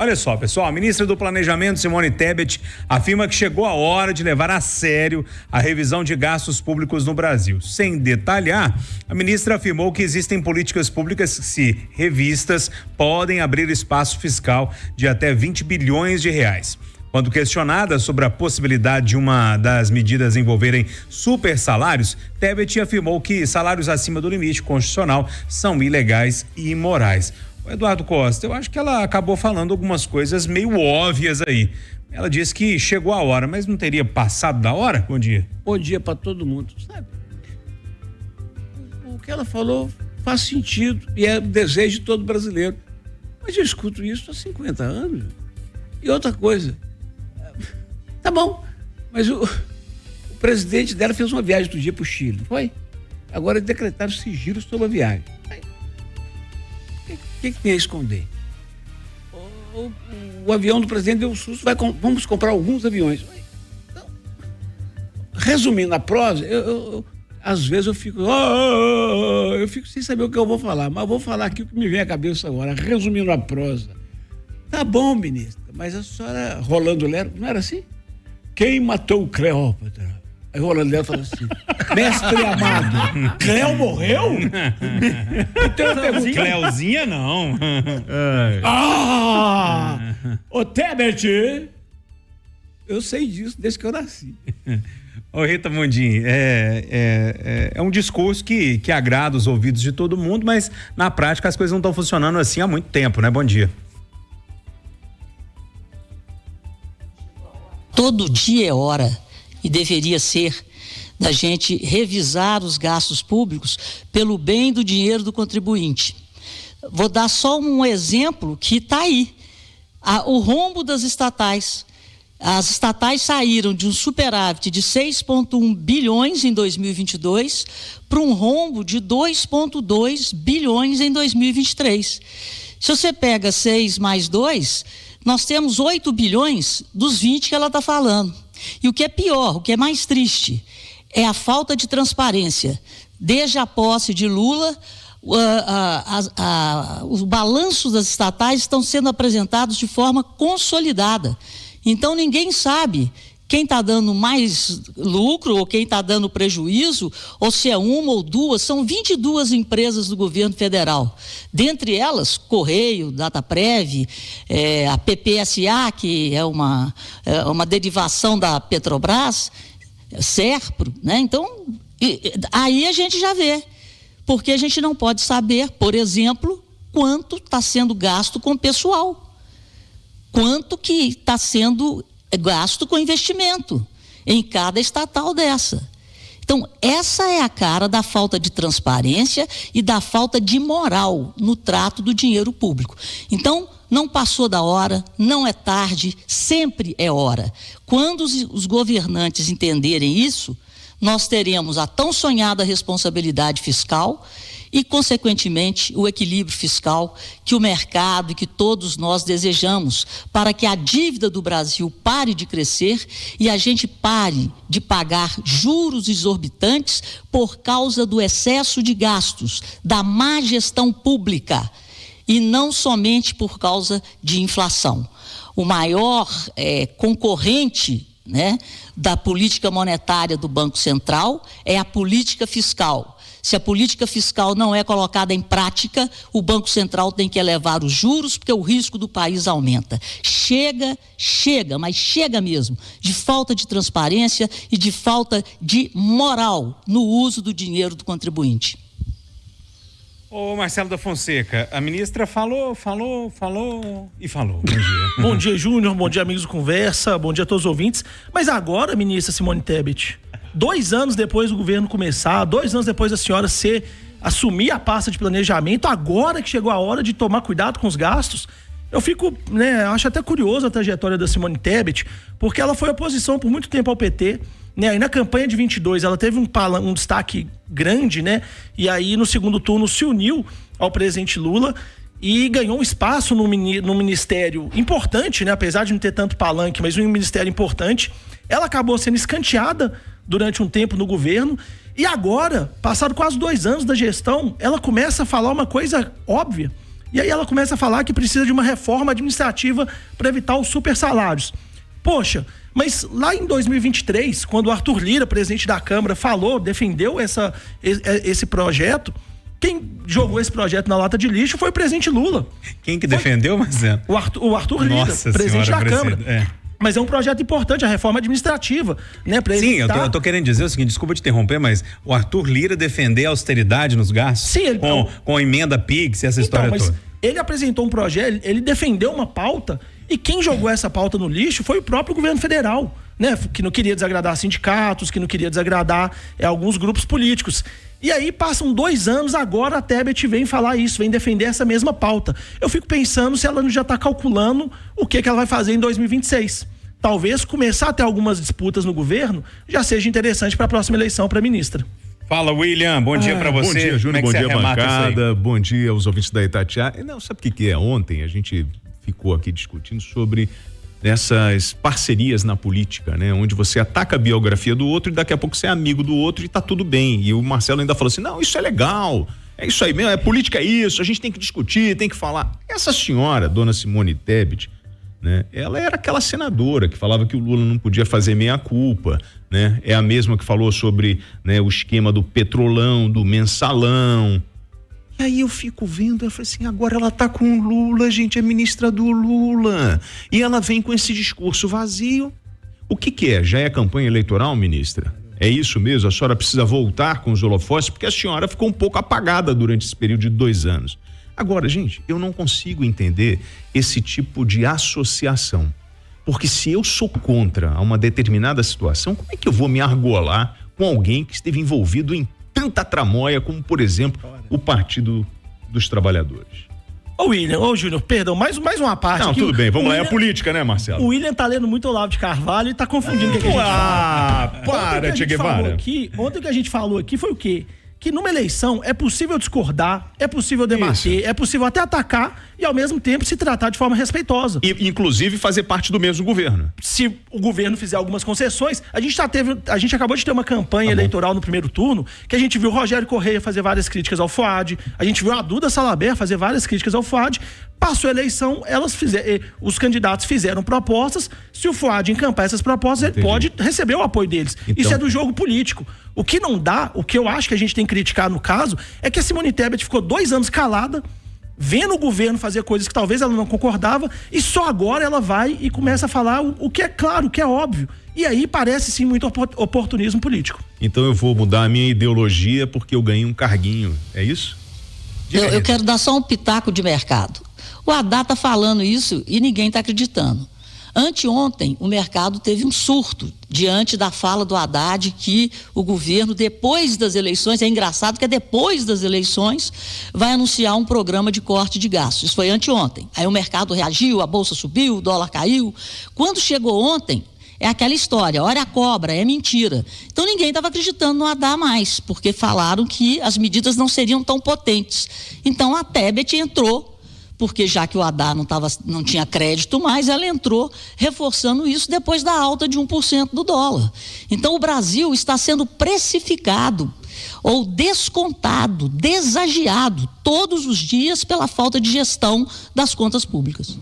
Olha só, pessoal, a ministra do Planejamento, Simone Tebet, afirma que chegou a hora de levar a sério a revisão de gastos públicos no Brasil. Sem detalhar, a ministra afirmou que existem políticas públicas que, se revistas, podem abrir espaço fiscal de até 20 bilhões de reais. Quando questionada sobre a possibilidade de uma das medidas envolverem super salários, Tebet afirmou que salários acima do limite constitucional são ilegais e imorais. Eduardo Costa, eu acho que ela acabou falando algumas coisas meio óbvias aí. Ela disse que chegou a hora, mas não teria passado da hora? Bom dia. Bom dia para todo mundo. Sabe, o que ela falou faz sentido e é o desejo de todo brasileiro. Mas eu escuto isso há 50 anos. E outra coisa, tá bom, mas o presidente dela fez uma viagem outro dia para o Chile, não foi? Agora decretaram sigilo sobre a viagem. O que tem a esconder? O avião do presidente deu um susto, vamos comprar alguns aviões. Então, resumindo a prosa, às vezes eu fico sem saber o que eu vou falar, mas vou falar aqui o que me vem à cabeça agora, resumindo a prosa. Tá bom, ministra, mas a senhora Rolando Lero, não era assim? Quem matou Cleópatra? Aí o Rolando Lero falou assim: mestre amado, Cleo morreu? Então eu pergunto: Cleozinha não. Ô Tebet, eu sei disso desde que eu nasci. Ô Rita Mundim, é um discurso que agrada os ouvidos de todo mundo, mas na prática as coisas não estão funcionando assim há muito tempo, né? Bom dia. Todo dia é hora, e deveria ser, da gente revisar os gastos públicos pelo bem do dinheiro do contribuinte. Vou dar só um exemplo que está aí. O rombo das estatais. As estatais saíram de um superávit de 6,1 bilhões em 2022 para um rombo de 2,2 bilhões em 2023. Se você pega 6 mais 2, nós temos 8 bilhões dos 20 que ela está falando. E o que é pior, o que é mais triste, é a falta de transparência. Desde a posse de Lula, os balanços das estatais estão sendo apresentados de forma consolidada. Então ninguém sabe quem está dando mais lucro ou quem está dando prejuízo, ou se é uma ou duas. São 22 empresas do governo federal. Dentre elas, Correio, Dataprev, a PPSA, que é uma derivação da Petrobras, Serpro, né? Então, aí a gente já vê. Porque a gente não pode saber, por exemplo, quanto está sendo gasto com pessoal. Quanto que está sendo gasto com investimento em cada estatal dessa. Então, essa é a cara da falta de transparência e da falta de moral no trato do dinheiro público. Então, não passou da hora, não é tarde, sempre é hora. Quando os governantes entenderem isso, nós teremos a tão sonhada responsabilidade fiscal e, consequentemente, o equilíbrio fiscal que o mercado e que todos nós desejamos, para que a dívida do Brasil pare de crescer e a gente pare de pagar juros exorbitantes por causa do excesso de gastos, da má gestão pública, e não somente por causa de inflação. O maior concorrente, né, da política monetária do Banco Central é a política fiscal. Se a política fiscal não é colocada em prática, o Banco Central tem que elevar os juros, porque o risco do país aumenta. Chega, mas chega mesmo, de falta de transparência e de falta de moral no uso do dinheiro do contribuinte. Ô Marcelo da Fonseca, a ministra falou e falou. Bom dia. Bom dia, Júnior, bom dia, amigos do Conversa, bom dia a todos os ouvintes. Mas agora, ministra Simone Tebet, 2 anos depois do governo começar, 2 anos depois da senhora assumir a pasta de planejamento, agora que chegou a hora de tomar cuidado com os gastos, eu fico, acho até curioso a trajetória da Simone Tebet, porque ela foi oposição por muito tempo ao PT, né? E na campanha de 22 ela teve um destaque grande, né? E aí no segundo turno se uniu ao presidente Lula e ganhou um espaço no ministério importante, né? Apesar de não ter tanto palanque, mas um ministério importante. Ela acabou sendo escanteada durante um tempo no governo e agora, passado quase 2 anos da gestão, ela começa a falar uma coisa óbvia. E aí ela começa a falar que precisa de uma reforma administrativa para evitar os super salários. Poxa, mas lá em 2023, quando o Arthur Lira, presidente da Câmara, defendeu esse projeto, quem jogou esse projeto na lata de lixo foi o presidente Lula. Quem que defendeu, Marcelo? O Arthur Lira, Nossa presidente senhora, da Câmara. Mas é um projeto importante, a reforma administrativa, né? Sim, eu tô querendo dizer o seguinte, desculpa te interromper, mas o Arthur Lira defender a austeridade nos gastos? Sim, com a emenda PIX, essa história toda. Ele apresentou um projeto, ele defendeu uma pauta, e quem jogou essa pauta no lixo foi o próprio governo federal, né? Que não queria desagradar sindicatos, que não queria desagradar alguns grupos políticos. E aí passam 2 anos, agora a Tebet vem falar isso, vem defender essa mesma pauta. Eu fico pensando se ela já está calculando o que ela vai fazer em 2026. Talvez começar a ter algumas disputas no governo já seja interessante para a próxima eleição para ministra. Fala, William, bom dia para você. Bom dia, Júnior, bom dia, bancada, bom dia aos ouvintes da Itatiaia. Não, sabe o que é? Ontem a gente ficou aqui discutindo sobre essas parcerias na política, né? Onde você ataca a biografia do outro e daqui a pouco você é amigo do outro e tá tudo bem. E o Marcelo ainda falou assim, não, isso é legal, é isso aí mesmo, política é isso, a gente tem que discutir, tem que falar. Essa senhora, dona Simone Tebet, né? Ela era aquela senadora que falava que o Lula não podia fazer meia-culpa, né? É a mesma que falou sobre, né, o esquema do petrolão, do mensalão. E aí eu fico vendo, eu falei assim, agora ela tá com o Lula, gente, é ministra do Lula. E ela vem com esse discurso vazio. O que é? Já é campanha eleitoral, ministra? É isso mesmo? A senhora precisa voltar com os holofotes? Porque a senhora ficou um pouco apagada durante esse período de 2 anos. Agora, gente, eu não consigo entender esse tipo de associação. Porque se eu sou contra uma determinada situação, como é que eu vou me argolar com alguém que esteve envolvido em tanta tramóia como, por exemplo, o Partido dos Trabalhadores? Ô William, Júnior, perdão, mais uma parte. Não, aqui. Tudo bem, vamos lá, é a política, né, Marcelo? O William tá lendo muito Olavo de Carvalho e tá confundindo o que a gente fala. Para, Che Guevara. Ontem o que a gente falou aqui foi o quê? Que numa eleição é possível discordar, é possível debater, é possível até atacar e ao mesmo tempo se tratar de forma respeitosa. E inclusive fazer parte do mesmo governo. Se o governo fizer algumas concessões, a gente acabou de ter uma campanha eleitoral no primeiro turno, que a gente viu o Rogério Correia fazer várias críticas ao FUAD, a gente viu a Duda Salabert fazer várias críticas ao FUAD. Passou a eleição, os candidatos fizeram propostas. Se o FUAD encampar essas propostas, ele pode receber o apoio deles. Então, isso é do jogo político. O que não dá, o que eu acho que a gente tem que criticar no caso, é que a Simone Tebet ficou 2 anos calada, vendo o governo fazer coisas que talvez ela não concordava, e só agora ela vai e começa a falar o que é claro, o que é óbvio. E aí parece sim muito oportunismo político. Então eu vou mudar a minha ideologia porque eu ganhei um carguinho, é isso? Eu quero dar só um pitaco de mercado. O Haddad está falando isso e ninguém está acreditando. Anteontem, o mercado teve um surto diante da fala do Haddad que o governo, depois das eleições, é engraçado que é depois das eleições, vai anunciar um programa de corte de gastos. Isso foi anteontem. Aí o mercado reagiu, a bolsa subiu, o dólar caiu. Quando chegou ontem, é aquela história, olha a cobra, é mentira. Então ninguém estava acreditando no Haddad mais, porque falaram que as medidas não seriam tão potentes. Então a Tebet entrou, porque já que o Haddad não tinha crédito mais, ela entrou reforçando isso depois da alta de 1% do dólar. Então o Brasil está sendo precificado ou descontado, desagiado todos os dias pela falta de gestão das contas públicas.